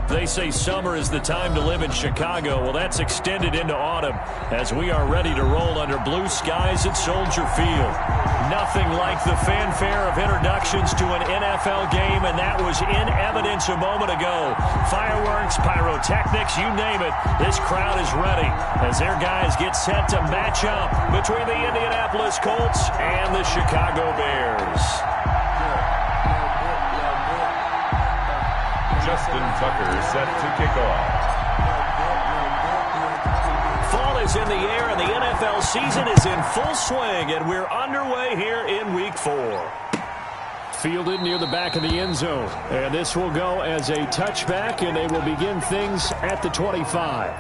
They say summer is the time to live in Chicago. Well, that's extended into autumn as we are ready to roll under blue skies at Soldier Field. Nothing like the fanfare of introductions to an NFL game, and that was in evidence a moment ago. Fireworks, pyrotechnics, you name it. This crowd is ready as their guys get set to match up between the Indianapolis Colts and the Chicago Bears. Justin Tucker set to kick off. Fall is in the air, and the NFL season is in full swing, and we're underway here in Week 4. Fielded near the back of the end zone, and this will go as a touchback, and they will begin things at the 25.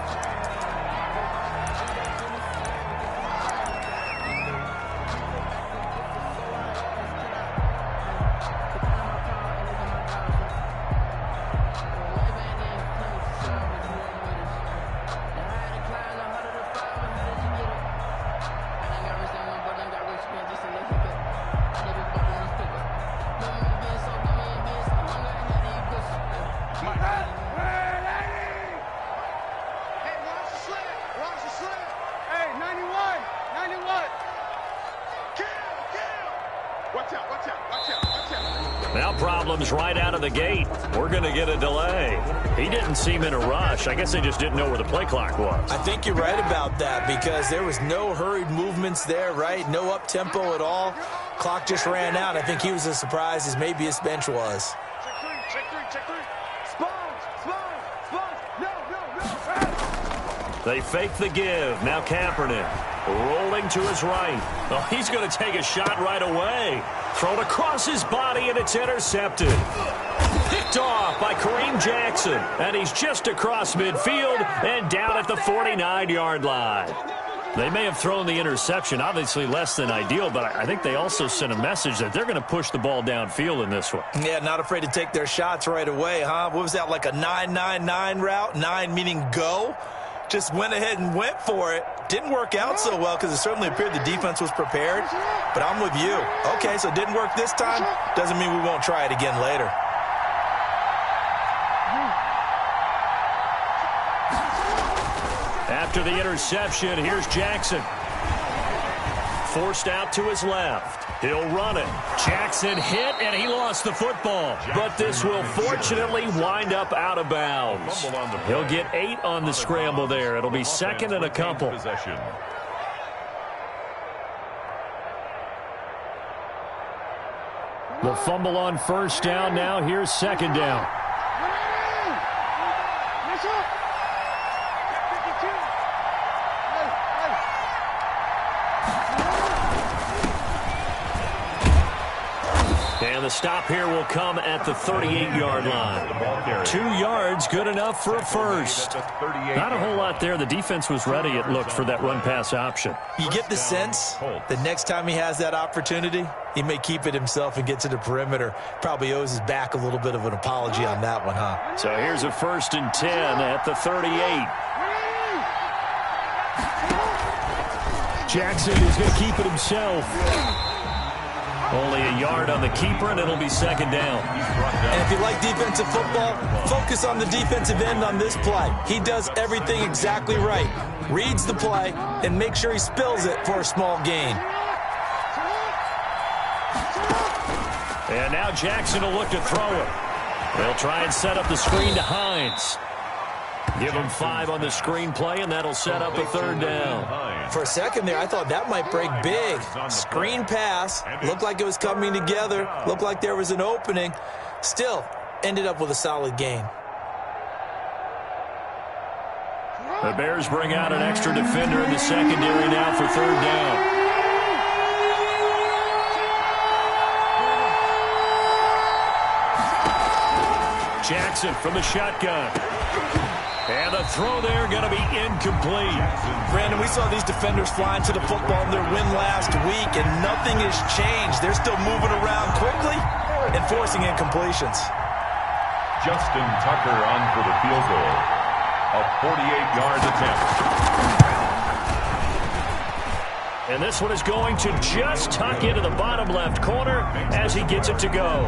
Now problems right out of the gate. We're going to get a delay. He didn't seem in a rush. I guess they just didn't know where the play clock was. I think you're right about that because there was no hurried movements there, right? No up-tempo at all. Clock just ran out. I think he was as surprised as maybe his bench was. Check three. Spine. No. They fake the give. Now Kaepernick rolling to his right. Oh, he's going to take a shot right away. Thrown across his body, and it's intercepted. Picked off by Kareem Jackson, and he's just across midfield and down at the 49-yard line. They may have thrown the interception, obviously less than ideal, but I think they also sent a message that they're going to push the ball downfield in this one. Yeah, not afraid to take their shots right away, huh? What was that, like a 9-9-9 route? 9 meaning go? Just went ahead and went for it. Didn't work out so well because it certainly appeared the defense was prepared. But I'm with you. Okay, so it didn't work this time. Doesn't mean we won't try it again later. After the interception, here's Jackson. Forced out to his left. He'll run it. Jackson hit, and he lost the football. But this will fortunately wind up out of bounds. He'll get 8 on the scramble there. It'll be second and a couple. The fumble on first down. Now here's second down. And the stop here will come at the 38-yard line. 2 yards, good enough for a first. Not a whole lot there. The defense was ready, it looked, for that run-pass option. You get the sense that next time he has that opportunity, he may keep it himself and get to the perimeter. Probably owes his back a little bit of an apology on that one, huh? So here's a 1st and 10 at the 38. Jackson is going to keep it himself. Only a yard on the keeper, and it'll be second down. And if you like defensive football, focus on the defensive end on this play. He does everything exactly right. Reads the play and makes sure he spills it for a small gain. And now Jackson will look to throw it. They'll try and set up the screen to Hines. Give him 5 on the screen play, and that'll set up a 3rd down. For a second there, I thought that might break big. Screen pass. Looked like it was coming together. Looked like there was an opening. Still, ended up with a solid gain. The Bears bring out an extra defender in the secondary now for 3rd down. Jackson from the shotgun. And the throw there going to be incomplete. Brandon, we saw these defenders flying to the football in their win last week, and nothing has changed. They're still moving around quickly and forcing incompletions. Justin Tucker on for the field goal. A 48-yard attempt. And this one is going to just tuck into the bottom left corner as he gets it to go.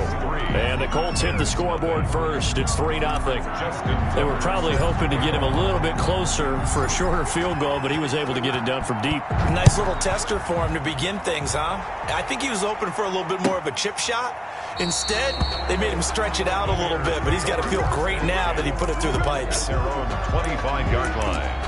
And the Colts hit the scoreboard first. It's 3-0. They were probably hoping to get him a little bit closer for a shorter field goal, but he was able to get it done from deep. Nice little tester for him to begin things, huh? I think he was hoping for a little bit more of a chip shot. Instead, they made him stretch it out a little bit, but he's got to feel great now that he put it through the pipes. Their own 25-yard line.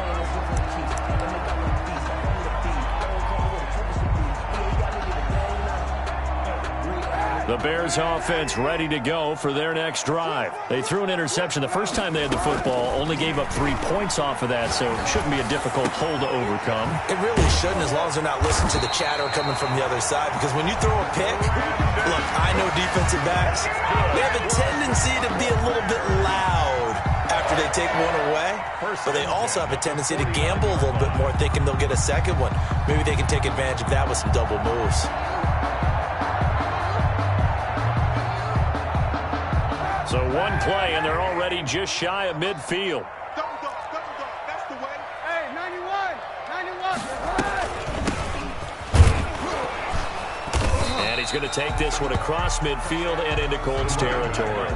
The Bears offense ready to go for their next drive. They threw an interception the first time they had the football, only gave up 3 points off of that, so it shouldn't be a difficult hole to overcome. It really shouldn't, as long as they're not listening to the chatter coming from the other side, because when you throw a pick, look, I know defensive backs, they have a tendency to be a little bit loud after they take one away, but they also have a tendency to gamble a little bit more, thinking they'll get a second one. Maybe they can take advantage of that with some double moves. So one play, and they're already just shy of midfield. That's the way. Hey, 91. And he's going to take this one across midfield and into Colts territory.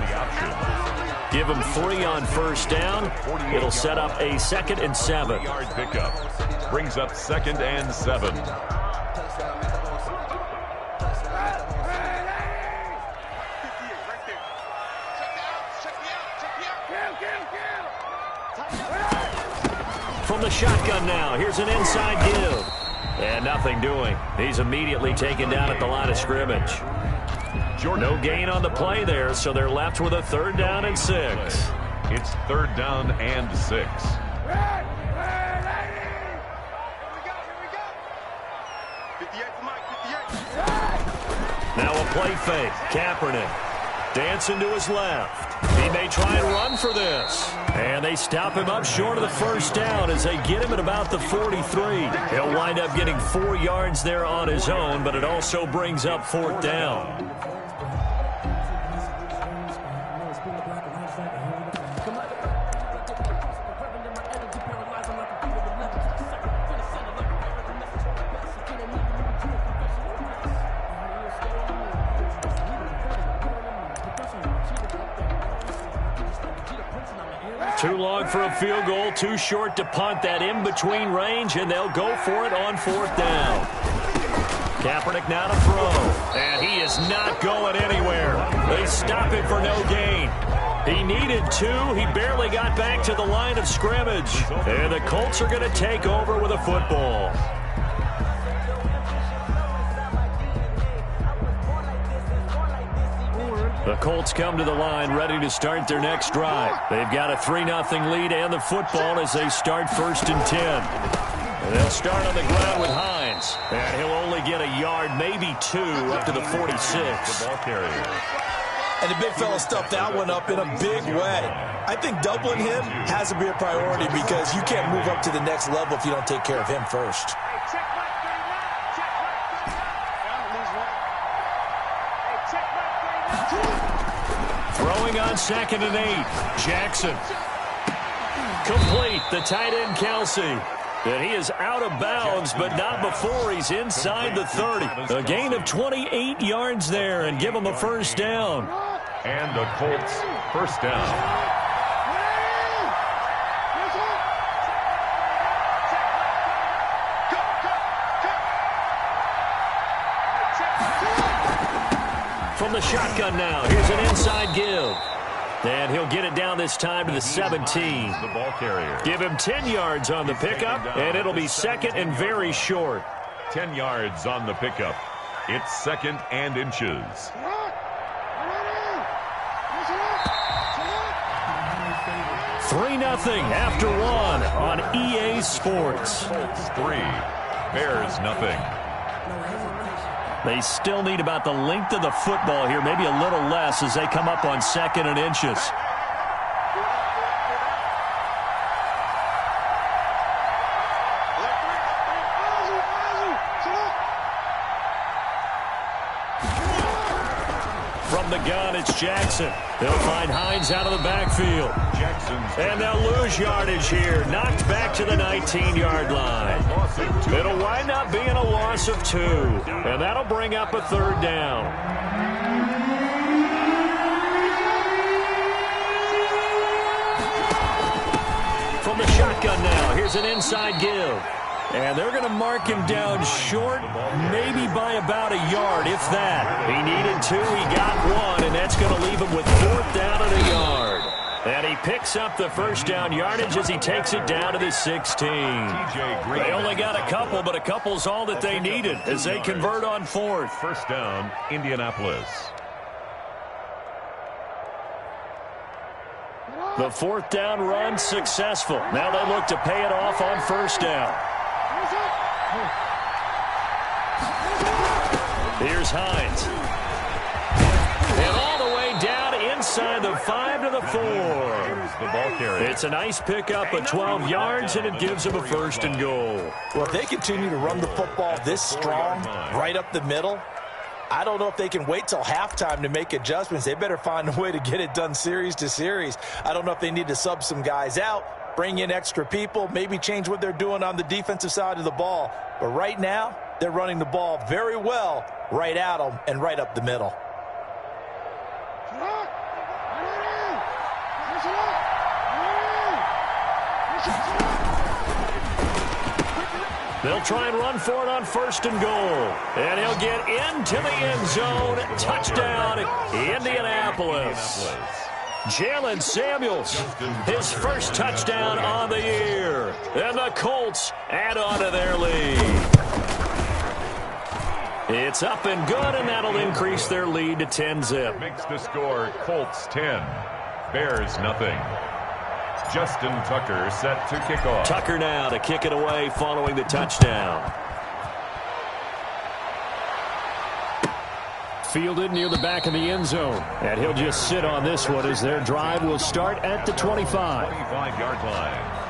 Give him 3 on first down. It'll set up a 2nd and 7. Yard pickup. Brings up 2nd and 7. From the shotgun now, here's an inside give. And nothing doing. He's immediately taken down at the line of scrimmage. No gain on the play there, so they're left with a 3rd down and 6. It's 3rd down and 6. Now a play fake. Kaepernick dancing to his left. He may try and run for this. And they stop him up short of the first down as they get him at about the 43. He'll wind up getting 4 yards there on his own, but it also brings up 4th down. Too long for a field goal, too short to punt. That in-between range, and they'll go for it on 4th down. Kaepernick now to throw, and he is not going anywhere. They stop him for no gain. He needed 2. He barely got back to the line of scrimmage. And the Colts are going to take over with a football. The Colts come to the line ready to start their next drive. They've got a 3-0 lead and the football as they start 1st and 10. And they'll start on the ground with Hines. And he'll only get a yard, maybe 2, up to the 46. The ball carrier. And the big fella stuffed that one up in a big way. I think doubling him has to be a priority because you can't move up to the next level if you don't take care of him first. Throwing on 2nd and 8. Jackson. Complete. The tight end, Kelsey. And he is out of bounds, but not before he's inside the 30. A gain of 28 yards there and give him a 1st down. And the Colts 1st down. From the shotgun now, here's an inside give. And he'll get it down this time to the 17. The ball carrier. Give him 10 yards on the pickup, and it'll be 2nd and very short. 10 yards on the pickup. It's 2nd and inches. 3-0 after 1 on EA Sports. 3. Bears nothing. They still need about the length of the football here, maybe a little less as they come up on 2nd and inches. From the gun, it's It's Jackson. They'll find Hines out of the backfield. And they'll lose yardage here. Knocked back to the 19-yard line. It'll wind up being a loss of 2. And that'll bring up a 3rd down. From the shotgun now, here's an inside give. And they're going to mark him down short, maybe by about a yard, if that. He needed 2, he got 1, and that's going to leave him with 4th down and a yard. And he picks up the first down yardage as he takes it down to the 16. They only got a couple, but a couple's all that they needed as they convert on 4th. First down, Indianapolis. The 4th down run successful. Now they look to pay it off on 1st down. Here's Hines. And all the way down inside the 5 to the 4. The ball carrier. It's a nice pickup of 12 yards, and it gives them a 1st and goal. Well, if they continue to run the football this strong, right up the middle, I don't know if they can wait till halftime to make adjustments. They better find a way to get it done series to series. I don't know if they need to sub some guys out, bring in extra people, maybe change what they're doing on the defensive side of the ball. But right now, they're running the ball very well right at them and right up the middle. They'll try and run for it on 1st and goal. And he'll get into the end zone. Touchdown, Indianapolis. Jalen Samuels, his first touchdown on the year. And the Colts add on to their lead. It's up and good, and that'll increase their lead to 10-zip. Makes the score Colts 10, Bears nothing. Justin Tucker set to kick off. Tucker now to kick it away following the touchdown. Fielded near the back of the end zone. And he'll just sit on this one as their drive will start at the 25. 25-yard line.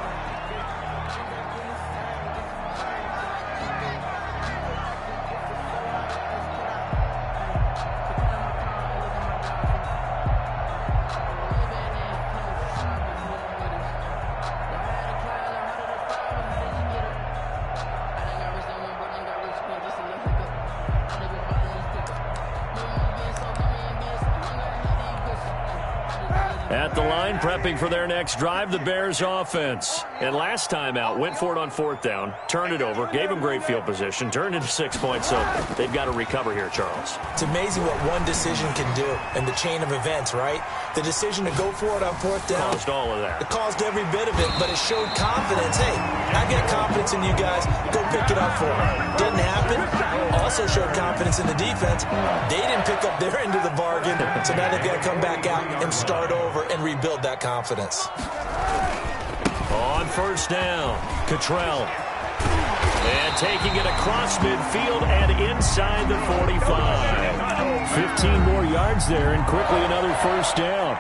At the line, prepping for their next drive, the Bears offense. And last time out, went for it on 4th down, turned it over, gave them great field position, turned into 6 points, so they've got to recover here, Charles. It's amazing what one decision can do in the chain of events, right? The decision to go for it on 4th down. Caused all of that. It caused every bit of it, but it showed confidence. Hey, I got confidence in you guys. Go pick it up for me. Didn't happen. Also showed confidence in the defense. They didn't pick up their end of the bargain, so now they've got to come back out and start over and rebuild that confidence. On 1st down, Cottrell. And taking it across midfield and inside the 45. 15 more yards there and quickly another 1st down.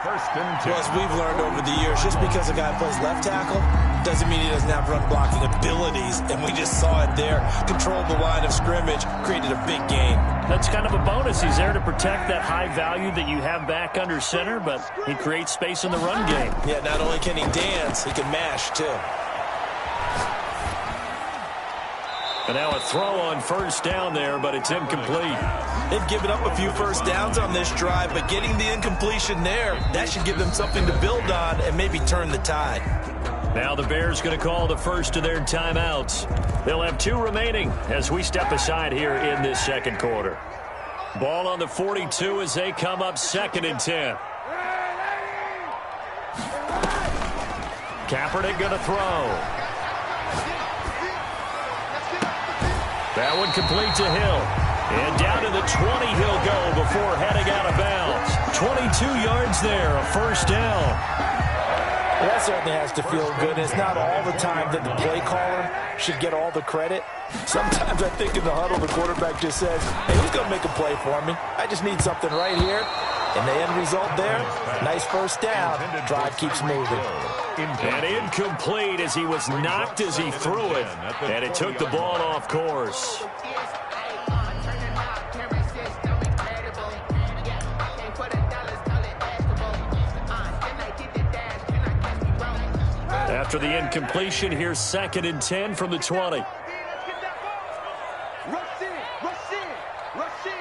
Well, as we've learned over the years, just because a guy plays left tackle doesn't mean he doesn't have run blocking abilities. And we just saw it there. Controlled the line of scrimmage, created a big gain. That's kind of a bonus. He's there to protect that high value that you have back under center, but he creates space in the run game. Yeah, not only can he dance, he can mash too. And now a throw on 1st down there, but it's incomplete. They've given up a few 1st downs on this drive, but getting the incompletion there, that should give them something to build on and maybe turn the tide. Now the Bears going to call the first of their timeouts. They'll have 2 remaining as we step aside here in this 2nd quarter. Ball on the 42 as they come up 2nd and 10. Kaepernick going to throw. That one complete to Hill. And down to the 20 he'll go before heading out of bounds. 22 yards there, a 1st down. Well, that certainly has to feel good. And it's not all the time that the play caller should get all the credit. Sometimes I think in the huddle, the quarterback just says, hey, who's going to make a play for me? I just need something right here. And the end result there, nice 1st down. Drive keeps moving. And incomplete as he was knocked as he threw it. And it took the ball off course. After the incompletion, here's 2nd and 10 from the 20. Rush in, rush in, rush in.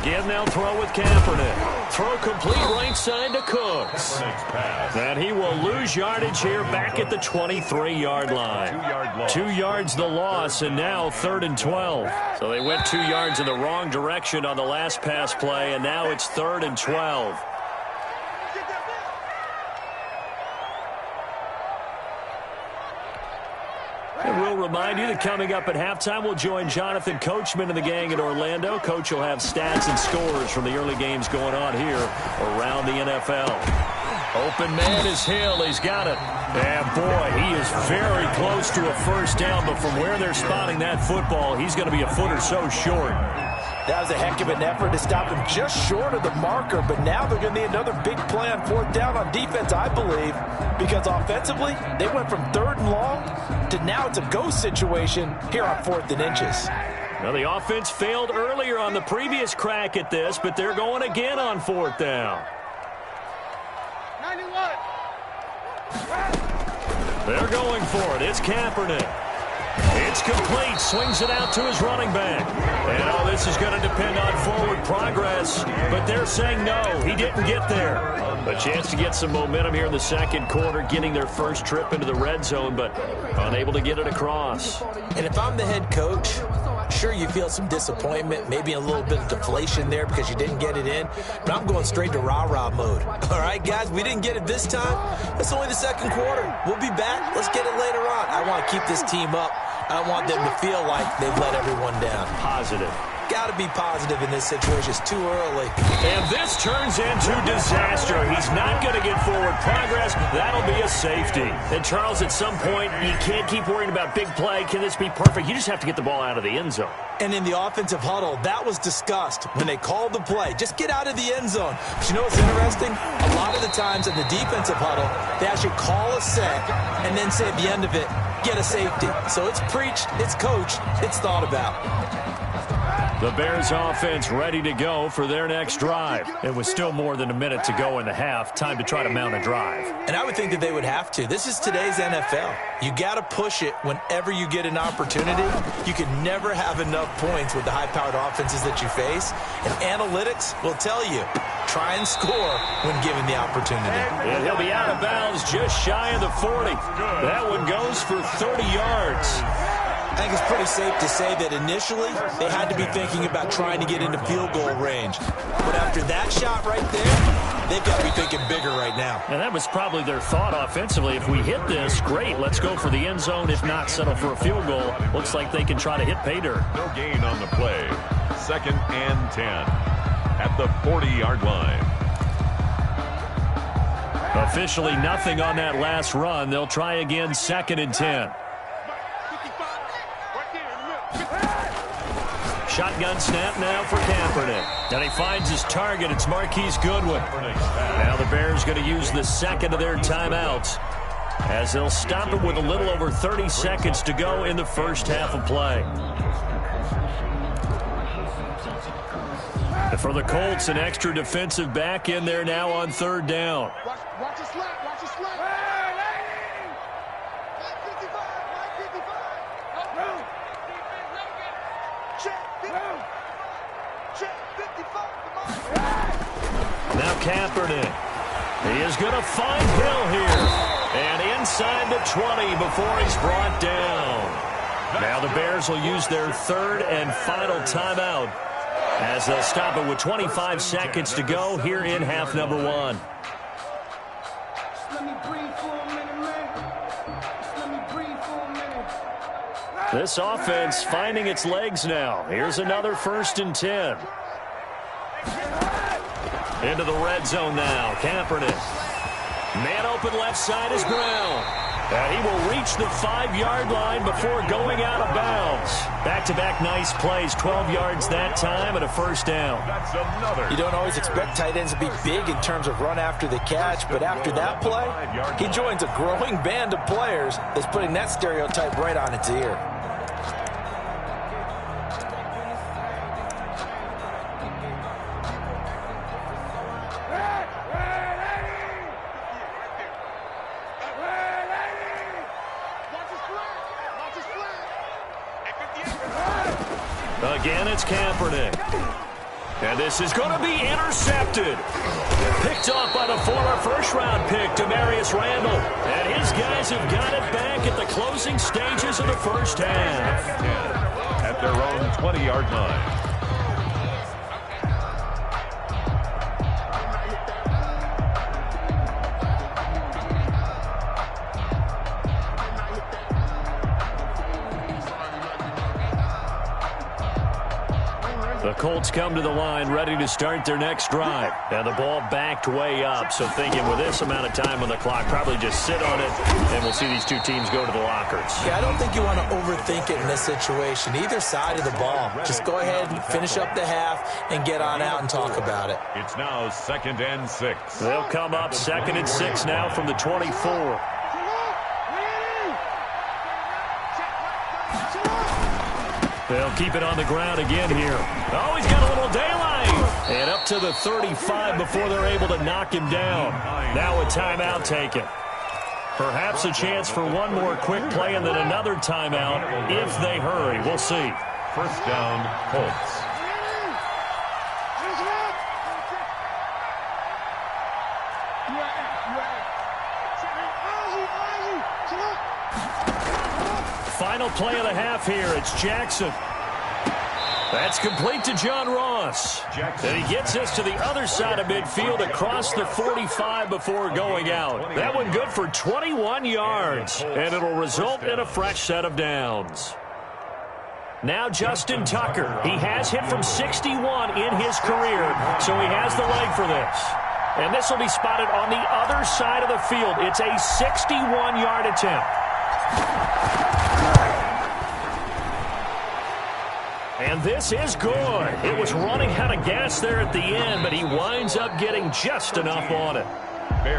Again, they'll throw with Kaepernick. Throw complete right side to Cooks. And he will lose yardage here back at the 23-yard line. 2 yards the loss, and now 3rd and 12. So they went 2 yards in the wrong direction on the last pass play, and now it's 3rd and 12. And we'll remind you that coming up at halftime, we'll join Jonathan Coachman and the gang in Orlando. Coach will have stats and scores from the early games going on here around the NFL. Open man is Hill. He's got it. And, boy, he is very close to a first down, but from where they're spotting that football, he's going to be a foot or so short. That was a heck of an effort to stop him just short of the marker, but now they're going to need another big play on 4th down on defense, I believe, because offensively, they went from 3rd and long to now it's a go situation here on 4th and inches. Now, the offense failed earlier on the previous crack at this, but they're going again on 4th down. 91. They're going for it. It's Kaepernick. It's complete. Swings it out to his running back. And, this is going to depend on forward progress, but they're saying no, he didn't get there. A chance to get some momentum here in the 2nd quarter, getting their first trip into the red zone, but unable to get it across. And if I'm the head coach, sure, you feel some disappointment, maybe a little bit of deflation there because you didn't get it in, but I'm going straight to rah-rah mode. All right, guys, we didn't get it this time. It's only the 2nd quarter. We'll be back. Let's get it later on. I want to keep this team up. I want them to feel like they've let everyone down. Positive. Got to be positive in this situation. It's too early. And this turns into disaster. He's not going to get forward progress. That'll be a safety. And, Charles, at some point, you can't keep worrying about big play. Can this be perfect? You just have to get the ball out of the end zone. And in the offensive huddle, that was discussed when they called the play. Just get out of the end zone. But you know what's interesting? A lot of the times in the defensive huddle, they actually call a set and then say at the end of it, get a safety. So it's preached, it's coached, it's thought about. The Bears offense ready to go for their next drive. It was still more than a minute to go in the half. Time to try to mount a drive. And I would think that they would have to. This is today's NFL. You got to push it whenever you get an opportunity. You can never have enough points with the high-powered offenses that you face. And analytics will tell you, try and score when given the opportunity. And he'll be out of bounds just shy of the 40. That one goes for 30 yards. I think it's pretty safe to say that initially they had to be thinking about trying to get into field goal range. But after that shot right there, they've got to be thinking bigger right now. And that was probably their thought offensively. If we hit this, great, let's go for the end zone. If not, settle for a field goal. Looks like they can try to hit pay dirt. No gain on the play. 2nd and 10 at the 40-yard line. Officially nothing on that last run. They'll try again, 2nd and 10. Shotgun snap now for Kaepernick. And he finds his target. It's Marquise Goodwin. Now the Bears going to use the 2nd of their timeouts as they'll stop it with a little over 30 seconds to go in the first half of play. And for the Colts, an extra defensive back in there now on 3rd down. Watch it slap, watch it slap. Now Kaepernick. He is going to find Hill here. And inside the 20 before he's brought down. Now the Bears will use their 3rd and final timeout as they'll stop it with 25 seconds to go here in half number 1. This offense finding its legs now. Here's another 1st and 10. Into the red zone now. Kaepernick. Man open left side is Brown. And he will reach the 5-yard line before going out of bounds. Back-to-back nice plays. 12 yards that time and a 1st down. That's another. You don't always expect tight ends to be big in terms of run after the catch, but after that play, he joins a growing band of players that's putting that stereotype right on its ear. Kaepernick. And this is going to be intercepted. Picked off by the former first-round pick, Demarius Randall. And his guys have got it back at the closing stages of the first half. At their own 20-yard line. The Colts come to the line ready to start their next drive. And the ball backed way up. So thinking with this amount of time on the clock, probably just sit on it, and we'll see these two teams go to the lockers. Yeah, I don't think you want to overthink it in this situation. Either side of the ball. Just go ahead and finish up the half and get on out and talk about it. It's now 2nd and 6. They'll come up 2nd and 6 now from the 24. They'll keep it on the ground again here. Oh, he's got a little daylight. And up to the 35 before they're able to knock him down. Now a timeout taken. Perhaps a chance for one more quick play and then another timeout if they hurry. We'll see. First down, Colts. Final play of the half here. It's Jackson. That's complete to John Ross. And he gets us to the other side of midfield across the 45 before going out. That one good for 21 yards. And it'll result in a fresh set of downs. Now Justin Tucker. He has hit from 61 in his career, so he has the leg for this. And this will be spotted on the other side of the field. It's a 61-yard attempt. And this is good. It was running out of gas there at the end, but he winds up getting just enough on it.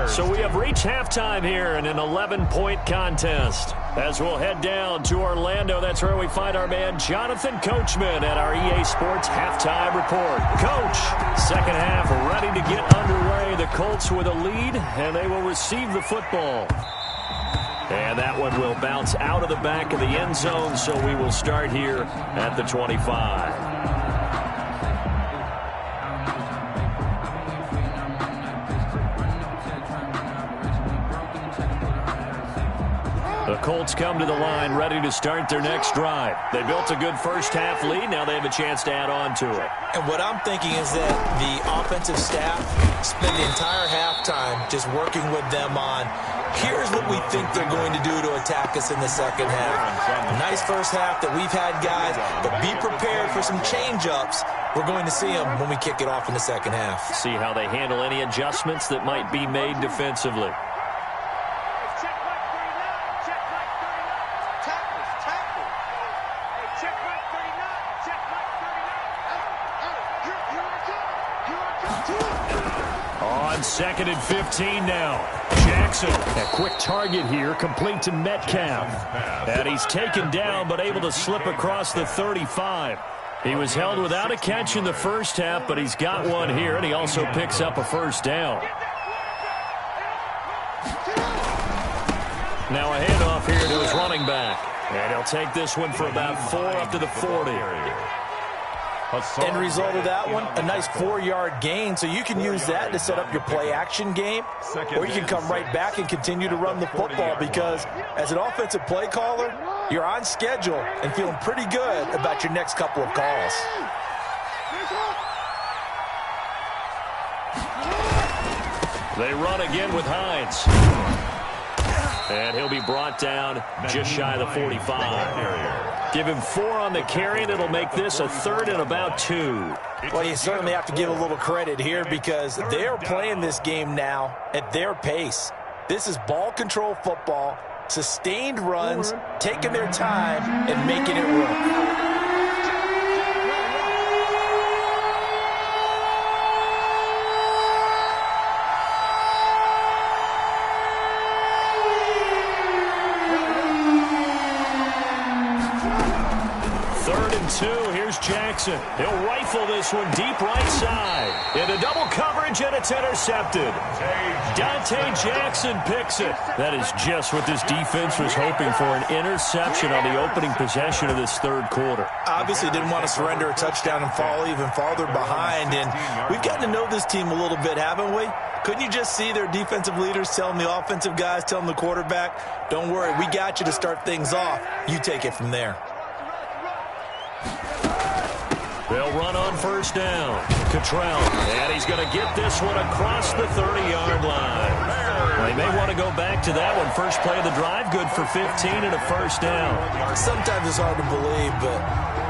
So we have reached halftime here in an 11-point contest. As we'll head down to Orlando, that's where we find our man Jonathan Coachman at our EA Sports Halftime Report. Coach, second half ready to get underway. The Colts with a lead, and they will receive the football. And that one will bounce out of the back of the end zone, so we will start here at the 25. The Colts come to the line ready to start their next drive. They built a good first half lead. Now they have a chance to add on to it. And what I'm thinking is that the offensive staff spend the entire halftime just working with them on, here's what we think they're going to do to attack us in the second half. A nice first half that we've had, guys, but be prepared for some change-ups. We're going to see them when we kick it off in the second half. See how they handle any adjustments that might be made defensively. On 2nd and 15 now. Jackson, a quick target here, complete to Metcalf. And he's taken down, but able to slip across the 35. He was held without a catch in the first half, but he's got one here, and he also picks up a first down. Now a handoff here to his running back. And he'll take this one for about 4 up to the 40. End result of that one, a nice 4-yard gain, so you can use that to set up your play-action game, or you can come right back and continue to run the football because as an offensive play caller, you're on schedule and feeling pretty good about your next couple of calls. They run again with Hines. And he'll be brought down just shy of the 45. Give him 4 on the carry, and it'll make this a 3rd and about 2. Well, you certainly have to give a little credit here because they're playing this game now at their pace. This is ball control football, sustained runs, taking their time, and making it work. Jackson. He'll rifle this one deep right side. Into double coverage, and it's intercepted. Dante Jackson picks it. That is just what this defense was hoping for, an interception on the opening possession of this third quarter. Obviously didn't want to surrender a touchdown and fall even farther behind. And we've gotten to know this team a little bit, haven't we? Couldn't you just see their defensive leaders telling the offensive guys, telling the quarterback, don't worry, we got you to start things off. You take it from there. They'll run on first down. Cottrell, and he's going to get this one across the 30-yard line. They may want to go back to that one. First play of the drive, good for 15 and a first down. Sometimes it's hard to believe, but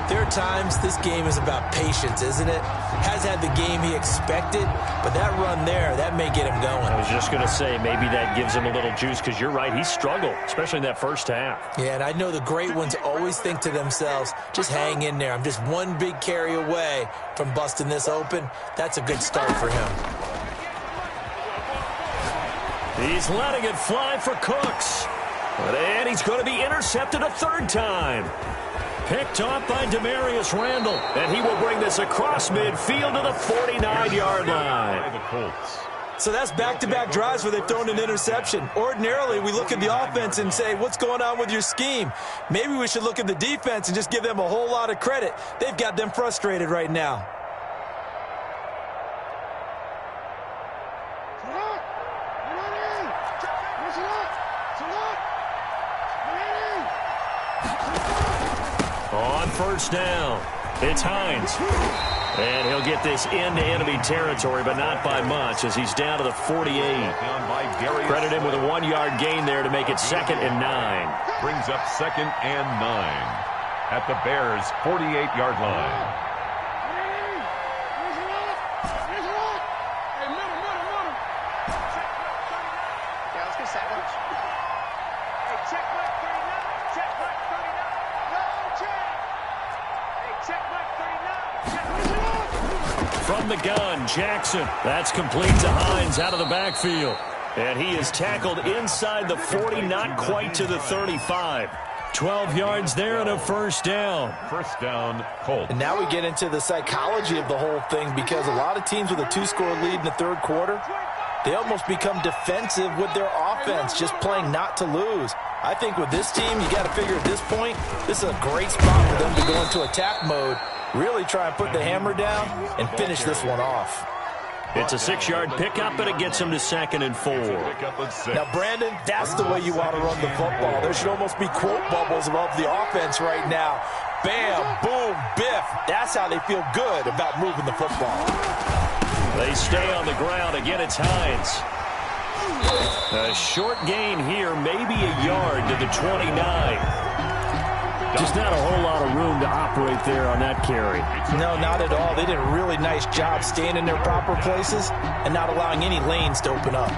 there are times this game is about patience, isn't it? Has had the game he expected, but that run there, that may get him going. I was just going to say, maybe that gives him a little juice, because you're right, he struggled, especially in that first half. Yeah, and I know the great ones always think to themselves, just hang in there. I'm just one big carry away from busting this open. That's a good start for him. He's letting it fly for Cooks. And he's going to be intercepted a third time. Picked off by Demarius Randall. And he will bring this across midfield to the 49-yard line. So that's back-to-back drives where they've thrown an interception. Ordinarily, we look at the offense and say, what's going on with your scheme? Maybe we should look at the defense and just give them a whole lot of credit. They've got them frustrated right now. On first down, it's Hines. And he'll get this into enemy territory, but not by much, as he's down to the 48. Credit him with a 1-yard gain there to make it 2nd and 9. Brings up 2nd and 9 at the Bears' 48-yard line. From the gun, Jackson. That's complete to Hines out of the backfield. And he is tackled inside the 40, not quite to the 35. 12 yards there and a first down. First down, Colts. And now we get into the psychology of the whole thing, because a lot of teams with a 2-score lead in the third quarter, they almost become defensive with their offense, just playing not to lose. I think with this team, you got to figure at this point, this is a great spot for them to go into attack mode, really try and put the hammer down and finish this one off. It's a 6-yard pickup, and it gets him to 2nd and 4. Now, Brandon, that's the way you want to run the football. There should almost be quote bubbles above the offense right now. Bam, boom, biff. That's how they feel good about moving the football. They stay on the ground. Again, it's Hines. A short gain here, maybe a yard to the 29. Just not a whole lot of room to operate there on that carry. No, not at all. They did a really nice job staying in their proper places and not allowing any lanes to open up.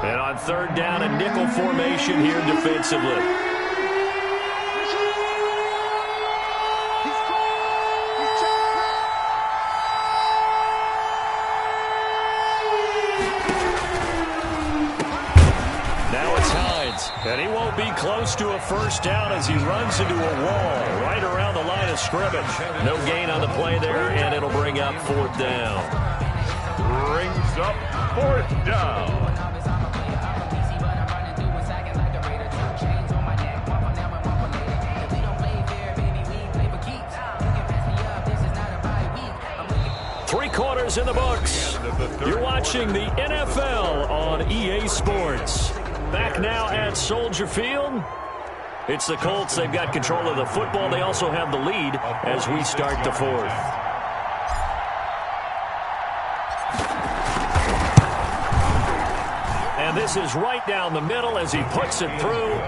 And on third down, a nickel formation here defensively. And he won't be close to a first down as he runs into a wall right around the line of scrimmage. No gain on the play there, and it'll bring up 4th down. Brings up 4th down. Three-quarters in the books. You're watching the NFL on EA Sports. Back now at Soldier Field. It's the Colts. They've got control of the football. They also have the lead as we start the 4th. And this is right down the middle as he puts it through.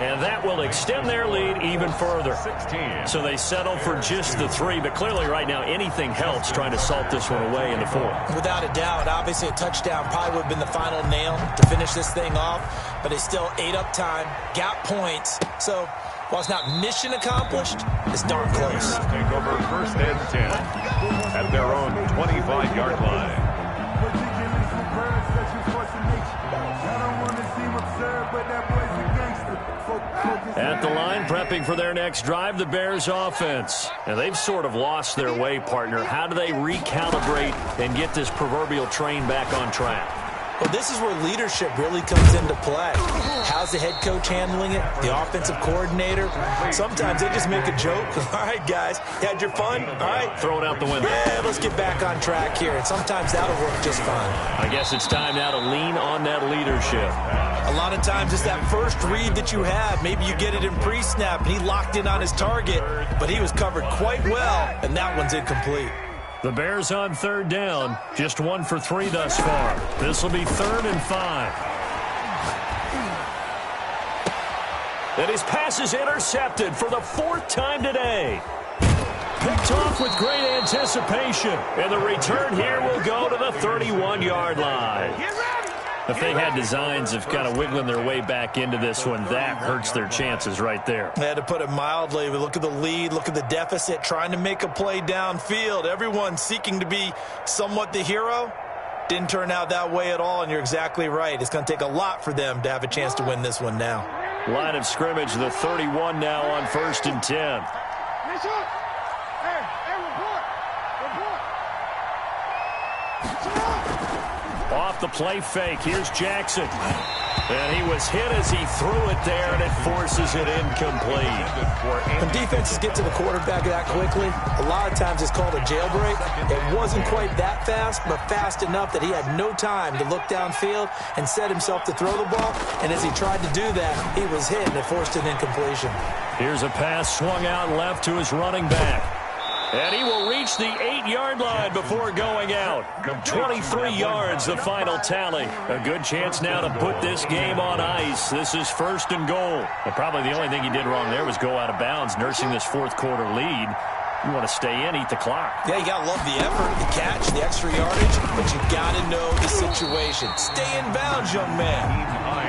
And that will extend their lead even further. 16. So they settle for just the 3, but clearly right now anything helps trying to salt this one away in the 4th. Without a doubt, obviously a touchdown probably would have been the final nail to finish this thing off, but they still ate up time, got points. So while it's not mission accomplished, it's darn close. Take over 1st and 10 at their own 25-yard line. At the line, prepping for their next drive, the Bears offense. And they've sort of lost their way, partner. How do they recalibrate and get this proverbial train back on track? Well, this is where leadership really comes into play. How's the head coach handling it? The offensive coordinator? Sometimes they just make a joke. All right, guys, you had your fun? All right. Throw it out the window. Yeah, let's get back on track here. And sometimes that'll work just fine. I guess it's time now to lean on that leadership. A lot of times it's that first read that you have. Maybe you get it in pre-snap, and he locked in on his target, but he was covered quite well, and that one's incomplete. The Bears on third down, just 1 for 3 thus far. This will be 3rd and 5. And his pass is intercepted for the 4th time today. Picked off with great anticipation. And the return here will go to the 31-yard line. If they had designs of kind of wiggling their way back into this one, that hurts their chances right there. They had to put it mildly. We look at the lead, look at the deficit, trying to make a play downfield. Everyone seeking to be somewhat the hero. Didn't turn out that way at all, and you're exactly right. It's going to take a lot for them to have a chance to win this one now. Line of scrimmage, the 31 now on 1st and 10. Off the play fake. Here's Jackson. And he was hit as he threw it there, and it forces it incomplete. When defenses get to the quarterback that quickly, a lot of times it's called a jailbreak. It wasn't quite that fast, but fast enough that he had no time to look downfield and set himself to throw the ball. And as he tried to do that, he was hit, and it forced an incompletion. Here's a pass swung out left to his running back. And he will reach the 8-yard line before going out. 23 yards, the final tally. A good chance now to put this game on ice. This is 1st and goal. But probably the only thing he did wrong there was go out of bounds, nursing this 4th quarter lead. You want to stay in, eat the clock. Yeah, you got to love the effort, the catch, the extra yardage, but you got to know the situation. Stay in bounds, young man.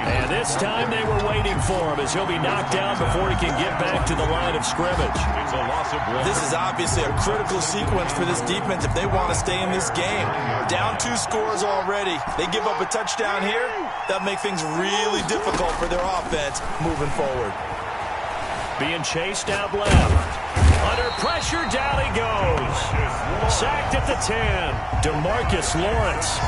And this time they were waiting for him as he'll be knocked down before he can get back to the line of scrimmage. It's a loss of 1. This is obviously a critical sequence for this defense if they want to stay in this game. Down 2 scores already. They give up a touchdown here. That'll make things really difficult for their offense moving forward. Being chased out left. Under pressure, down he goes. Sacked at the 10. DeMarcus Lawrence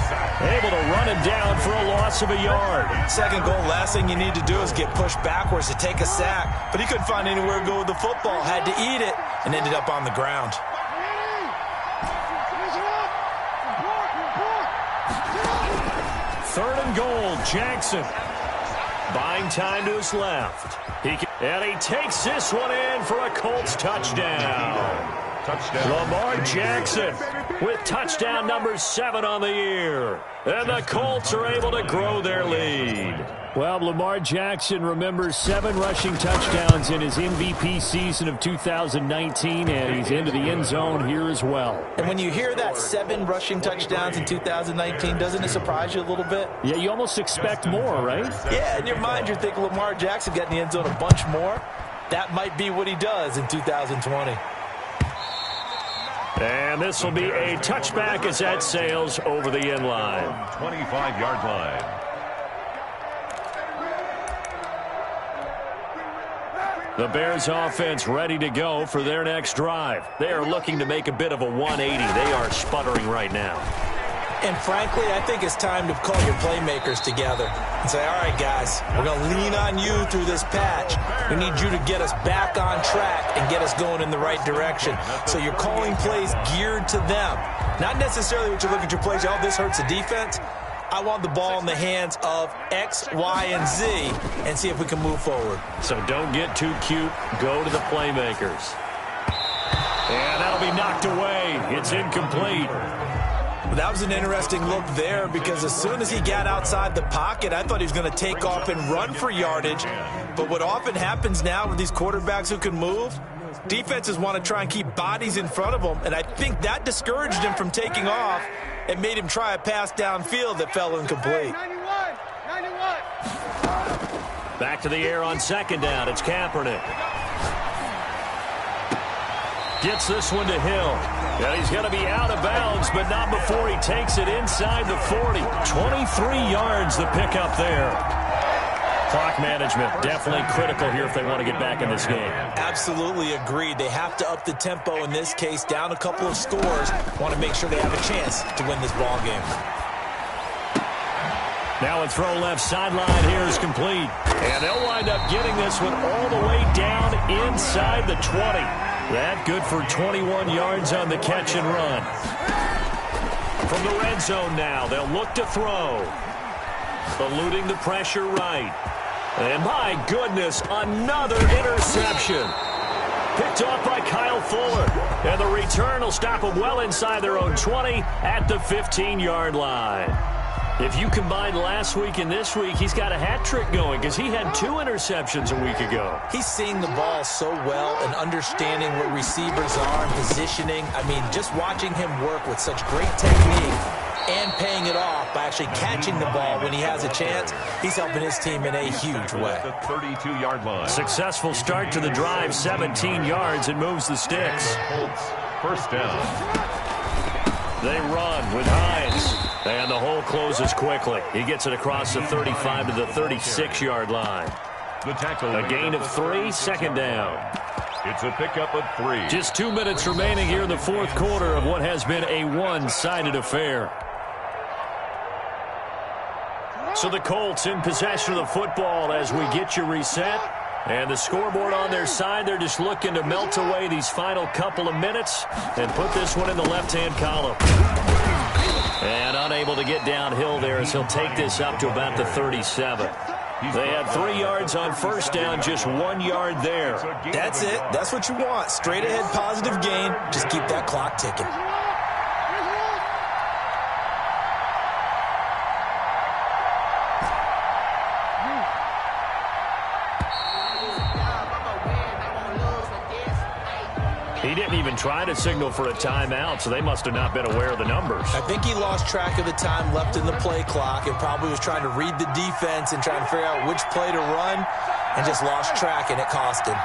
able to run him down for a loss of a yard. 2nd goal, last thing you need to do is get pushed backwards to take a sack. But he couldn't find anywhere to go with the football. Had to eat it and ended up on the ground. 3rd and goal, Jackson. Buying time to his left. And he takes this one in for a Colts touchdown. Lamar Jackson with touchdown number 7 on the year. And the Colts are able to grow their lead. Well, Lamar Jackson remembers 7 rushing touchdowns in his MVP season of 2019, and he's into the end zone here as well. And when you hear that 7 rushing touchdowns in 2019, doesn't it surprise you a little bit? Yeah, you almost expect more, right? Yeah, in your mind you're thinking Lamar Jackson got in the end zone a bunch more. That might be what he does in 2020. And this will be a touchback as that sails over the end line. 25-yard line. The Bears offense ready to go for their next drive. They are looking to make a bit of a 180. They are sputtering right now. And frankly, I think it's time to call your playmakers together and say, all right, guys, we're going to lean on you through this patch. We need you to get us back on track and get us going in the right direction. So you're calling plays geared to them. Not necessarily what you look at your plays, oh, this hurts the defense. I want the ball in the hands of X, Y, and Z and see if we can move forward. So don't get too cute. Go to the playmakers. And that'll be knocked away. It's incomplete. That was an interesting look there because as soon as he got outside the pocket, I thought he was going to take off and run for yardage. But what often happens now with these quarterbacks who can move, defenses want to try and keep bodies in front of them, and I think that discouraged him from taking off and made him try a pass downfield that fell incomplete. 91. Back to the air on 2nd down. It's Kaepernick. Gets this one to Hill. And he's going to be out of bounds, but not before he takes it inside the 40. 23 yards the pickup there. Clock management definitely critical here if they want to get back in this game. Absolutely agreed. They have to up the tempo in this case, down a couple of scores. Want to make sure they have a chance to win this ball game. Now a throw left sideline here is complete. And they'll wind up getting this one all the way down inside the 20. That good for 21 yards on the catch and run. From the red zone now, they'll look to throw. Eluding the pressure right. And my goodness, another interception. Picked off by Kyle Fuller. And the return will stop them well inside their own 20 at the 15-yard line. If you combine last week and this week, he's got a hat trick going because he had 2 interceptions a week ago. He's seeing the ball so well and understanding where receivers are and positioning. I mean, just watching him work with such great technique and paying it off by actually catching the ball when he has a chance, he's helping his team in a huge way. The 32-yard line. Successful start to the drive, 17 yards, and moves the sticks. Colts, first down. They run with Hines. And the hole closes quickly. He gets it across the 35 to the 36-yard line. The tackle. A gain of 3, second down. It's a pickup of 3. Just 2 minutes remaining here in the fourth quarter of what has been a one-sided affair. So the Colts in possession of the football as we get you reset. And the scoreboard on their side, they're just looking to melt away these final couple of minutes and put this one in the left-hand column. And unable to get downhill there as he'll take this up to about the 37. They had 3 yards on first down, just 1 yard there. That's it. That's what you want. Straight ahead positive gain. Just keep that clock ticking. He didn't even try to signal for a timeout, so they must have not been aware of the numbers. I think he lost track of the time left in the play clock and probably was trying to read the defense and trying to figure out which play to run and just lost track, and it cost him.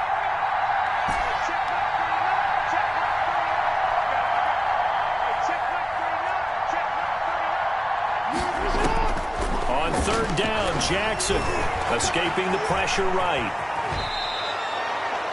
On third down, Jackson escaping the pressure right.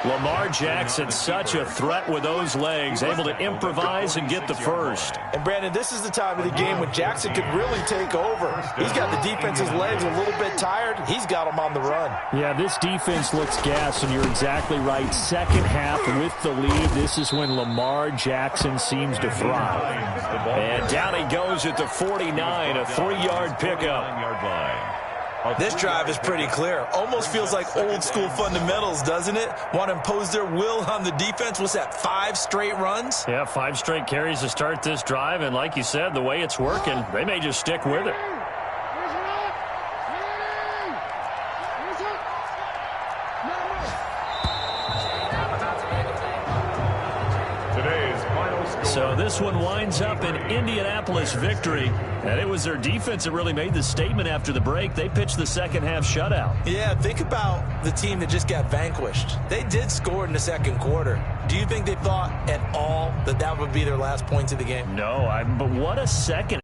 Lamar Jackson, such a threat with those legs, able to improvise and get the first. And, Brandon, this is the time of the game when Jackson could really take over. He's got the defense's legs a little bit tired. He's got them on the run. Yeah, this defense looks gassed, and you're exactly right. Second half with the lead, this is when Lamar Jackson seems to thrive. And down he goes at the 49, a 3-yard pickup. This drive is pretty clear. Almost feels like old school fundamentals, doesn't it? Want to impose their will on the defense. What's that, 5 straight runs? Yeah, 5 straight carries to start this drive. And like you said, the way it's working, they may just stick with it. So this one winds up an Indianapolis victory. And it was their defense that really made the statement after the break. They pitched the second half shutout. Yeah, think about the team that just got vanquished. They did score in the second quarter. Do you think they thought at all that that would be their last points of the game? No, but what a second.